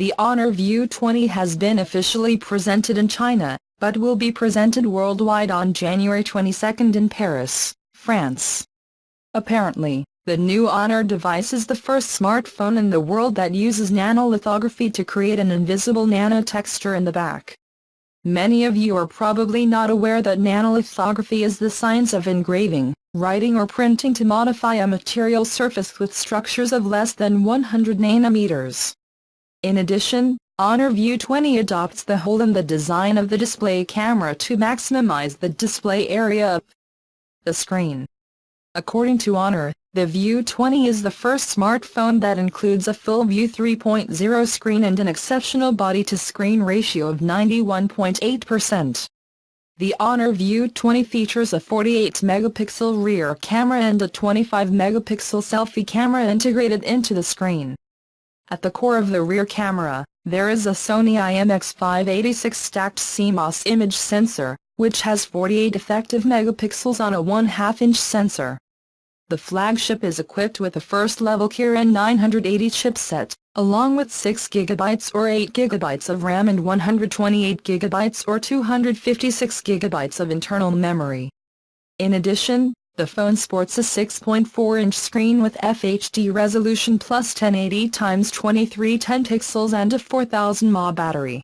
The Honor View 20 has been officially presented in China, but will be presented worldwide on January 22 in Paris, France. Apparently, the new Honor device is the first smartphone in the world that uses nanolithography to create an invisible nanotexture in the back. Many of you are probably not aware that nanolithography is the science of engraving, writing or printing to modify a material surface with structures of less than 100 nanometers. In addition, Honor View 20 adopts the hole in the design of the display camera to maximize the display area of the screen. According to Honor, the View 20 is the first smartphone that includes a FullView 3.0 screen and an exceptional body-to-screen ratio of 91.8%. The Honor View 20 features a 48-megapixel rear camera and a 25-megapixel selfie camera integrated into the screen. At the core of the rear camera, there is a Sony IMX586 stacked CMOS image sensor, which has 48 effective megapixels on a 1/2-inch sensor. The flagship is equipped with a first-level Kirin 980 chipset, along with 6 GB or 8 GB of RAM and 128 GB or 256 GB of internal memory. In addition, the phone sports a 6.4-inch screen with FHD resolution plus 1080 x 2310 pixels and a 4000 mAh battery.